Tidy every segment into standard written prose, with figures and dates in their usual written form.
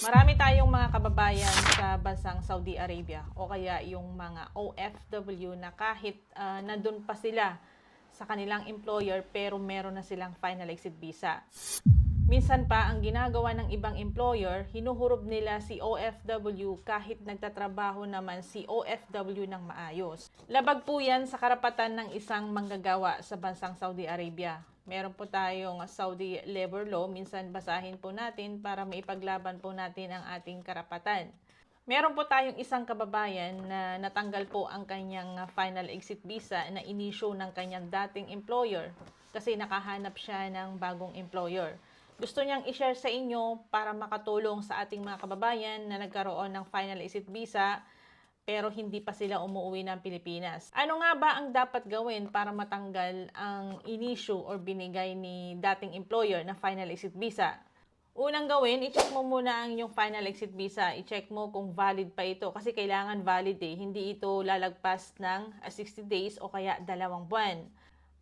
Marami tayong mga kababayan sa bansang Saudi Arabia o kaya yung mga OFW na kahit nandun pa sila sa kanilang employer pero meron na silang final exit visa. Minsan pa, ang ginagawa ng ibang employer, hinuhurog nila si OFW kahit nagtatrabaho naman si OFW ng maayos. Labag po yan sa karapatan ng isang manggagawa sa bansang Saudi Arabia. Meron po tayong Saudi Labor Law, minsan basahin po natin para maipaglaban po natin ang ating karapatan. Meron po tayong isang kababayan na natanggal po ang kanyang final exit visa na inisyu ng kanyang dating employer kasi nakahanap siya ng bagong employer. Gusto niyang i-share sa inyo para makatulong sa ating mga kababayan na nagkaroon ng final exit visa pero hindi pa sila umuwi ng Pilipinas. Ano nga ba ang dapat gawin para matanggal ang inisyu or binigay ni dating employer na final exit visa? Unang gawin, i-check mo muna ang iyong final exit visa. I-check mo kung valid pa ito kasi kailangan valid eh. Hindi ito lalagpas ng 60 days o kaya 2 buwan.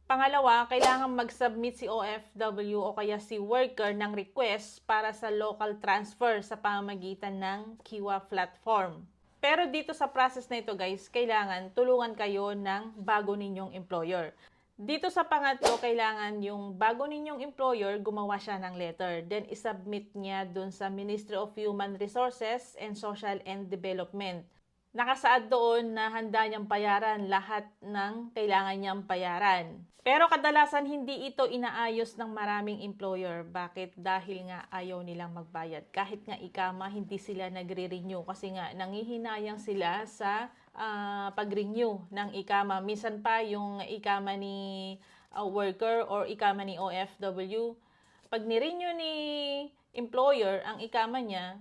Pangalawa, kailangan mag-submit si OFW o kaya si worker ng request para sa local transfer sa pamamagitan ng Kiwa platform. Pero dito sa process na ito guys, kailangan tulungan kayo ng bago ninyong employer. Dito sa pangatlo, kailangan yung bago ninyong employer gumawa siya ng letter. Then isubmit niya dun sa Ministry of Human Resources and Social and Development. Nakasaad doon na handa niyang bayaran lahat ng kailangan niyang bayaran. Pero kadalasan hindi ito inaayos ng maraming employer. Bakit? Dahil nga ayaw nilang magbayad. Kahit nga ikama, hindi sila nagre-renew kasi nga nangihinayang sila sa pag-renew ng ikama. Minsan pa yung ikama ni worker or ikama ni OFW, pag ni-renew ni employer ang ikama niya,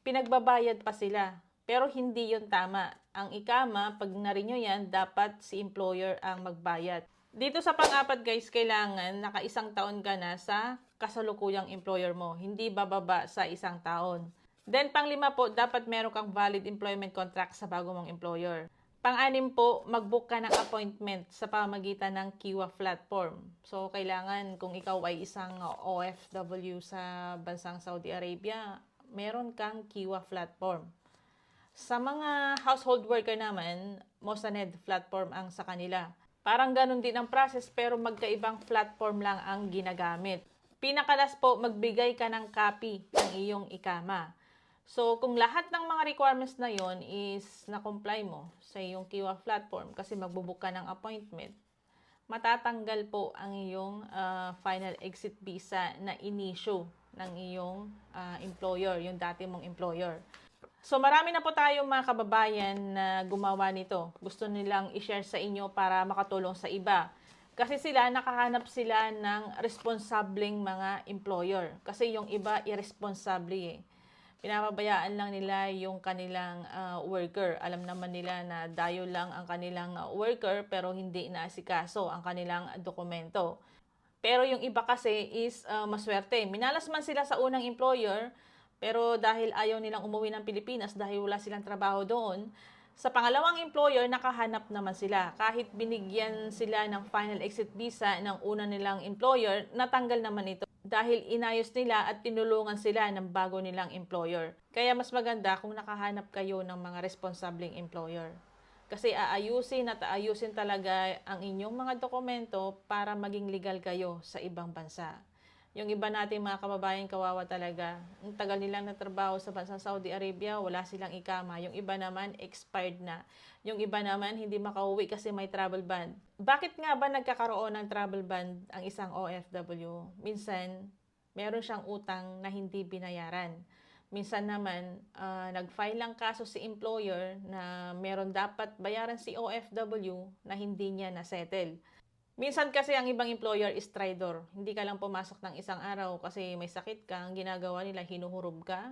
pinagbabayad pa sila. Pero hindi yun tama. Ang ikama, pag na-renew yan, dapat si employer ang magbayad. Dito sa pang-apat guys, kailangan naka-1 taon ka na sa kasalukuyang employer mo. Hindi bababa sa 1 taon. Then pang-5 po, dapat meron kang valid employment contract sa bago mong employer. Pang-6 po, mag-book ka ng appointment sa pamamagitan ng Kiwa platform. So kailangan kung ikaw ay isang OFW sa bansang Saudi Arabia, meron kang Kiwa platform. Sa mga household worker naman, Mosaned platform ang sa kanila. Parang ganun din ang process pero magkaibang platform lang ang ginagamit. Pinakalas po, magbigay ka ng copy ng iyong ikama. So, kung lahat ng mga requirements na yon is na-comply mo sa iyong Kiwa platform kasi magbubook ka ng appointment, matatanggal po ang iyong final exit visa na inisyu ng iyong employer, yung dati mong employer. So marami na po tayong mga kababayan na gumawa nito. Gusto nilang i-share sa inyo para makatulong sa iba. Kasi nakahanap sila ng responsableng mga employer. Kasi yung iba irresponsable eh. Pinapabayaan lang nila yung kanilang worker. Alam naman nila na dayo lang ang kanilang worker pero hindi inaasikaso ang kanilang dokumento. Pero yung iba kasi is maswerte. Minalas man sila sa unang employer, pero dahil ayaw nilang umuwi ng Pilipinas dahil wala silang trabaho doon, sa pangalawang employer, nakahanap naman sila. Kahit binigyan sila ng final exit visa ng una nilang employer, natanggal naman ito dahil inayos nila at tinulungan sila ng bago nilang employer. Kaya mas maganda kung nakahanap kayo ng mga responsableng employer. Kasi aayusin at aayusin talaga ang inyong mga dokumento para maging legal kayo sa ibang bansa. Yung iba nating mga kababayan kawawa talaga. Ang tagal nilang natrabaho sa bansang Saudi Arabia, wala silang ikama. Yung iba naman, expired na. Yung iba naman, hindi makauwi kasi may travel ban. Bakit nga ba nagkakaroon ng travel ban ang isang OFW? Minsan, meron siyang utang na hindi binayaran. Minsan naman, nag-file lang kaso si employer na meron dapat bayaran si OFW na hindi niya na-settle. Minsan kasi ang ibang employer is traidor. Hindi ka lang pumasok ng 1 araw kasi may sakit ka. Ang ginagawa nila, hinuhurog ka,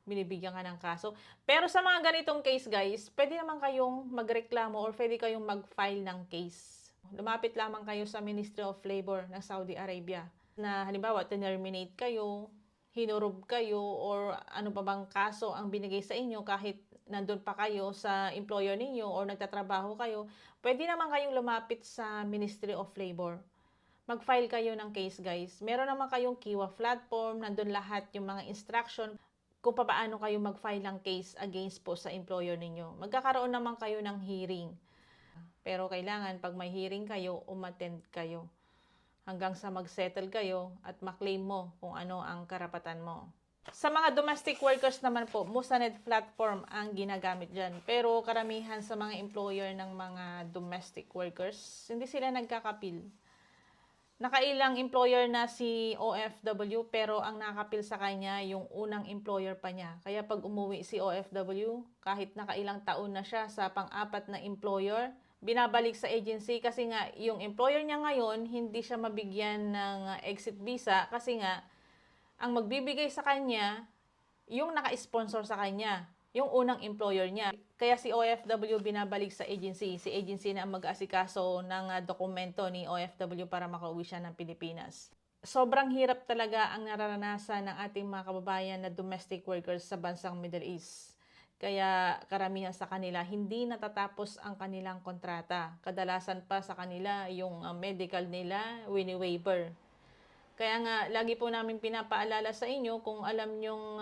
binibigyan ka ng kaso. Pero sa mga ganitong case guys, pwede naman kayong magreklamo or pwede kayong mag-file ng case. Lumapit lamang kayo sa Ministry of Labor ng Saudi Arabia na halimbawa, terminate kayo, hinurog kayo, or ano pa bang kaso ang binigay sa inyo kahit nandun pa kayo sa employer ninyo or nagtatrabaho kayo, pwede naman kayong lumapit sa Ministry of Labor. Mag-file kayo ng case guys. Meron naman kayong Kiwa platform, nandun lahat yung mga instruction kung paano kayo mag-file ng case against po sa employer ninyo. Magkakaroon naman kayo ng hearing. Pero kailangan pag may hearing kayo, umattend kayo hanggang sa mag-settle kayo at maklaim mo kung ano ang karapatan mo. Sa mga domestic workers naman po, Musanet platform ang ginagamit dyan. Pero karamihan sa mga employer ng mga domestic workers, hindi sila nagkakapil. Nakailang employer na si OFW pero ang nakapil sa kanya yung unang employer pa niya. Kaya pag umuwi si OFW, kahit nakailang taon na siya sa pang-apat na employer, binabalik sa agency kasi nga yung employer niya ngayon hindi siya mabigyan ng exit visa kasi nga ang magbibigay sa kanya yung naka-sponsor sa kanya, yung unang employer niya. Kaya si OFW binabalik sa agency. Si agency na ang mag-aasikaso ng dokumento ni OFW para makauwi siya ng Pilipinas. Sobrang hirap talaga ang nararanasan ng ating mga kababayan na domestic workers sa bansang Middle East. Kaya karamihan sa kanila hindi natatapos ang kanilang kontrata. Kadalasan pa sa kanila yung medical nila wini-waiver. Kaya nga, lagi po namin pinapaalala sa inyo, kung alam nyong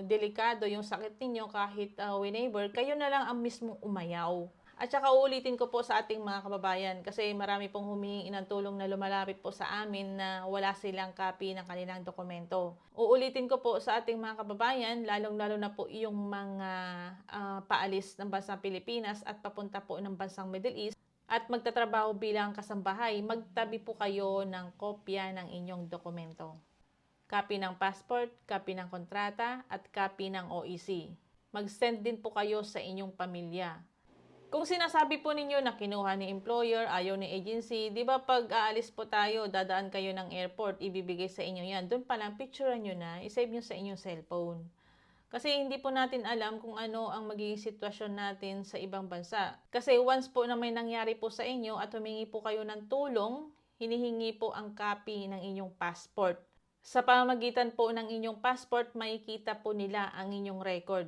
delikado yung sakit ninyo kahit whenever, kayo na lang ang mismong umayaw. At saka uulitin ko po sa ating mga kababayan kasi marami pong humihingi ng tulong na lumalapit po sa amin na wala silang copy ng kanilang dokumento. Uulitin ko po sa ating mga kababayan, lalong-lalo na po yung mga paalis ng bansang Pilipinas at papunta po ng bansang Middle East, at magtatrabaho bilang kasambahay, magtabi po kayo ng kopya ng inyong dokumento. Copy ng passport, copy ng kontrata, at copy ng OEC. Mag-send din po kayo sa inyong pamilya. Kung sinasabi po ninyo na kinuha ni employer, ayaw ni agency, di ba pag aalis po tayo, dadaan kayo ng airport, ibibigay sa inyo yan. Doon pa lang, picturean nyo na, isave nyo sa inyong cellphone. Kasi hindi po natin alam kung ano ang magiging sitwasyon natin sa ibang bansa. Kasi once po na may nangyari po sa inyo at humingi po kayo ng tulong, hinihingi po ang copy ng inyong passport. Sa pamamagitan po ng inyong passport, makikita po nila ang inyong record.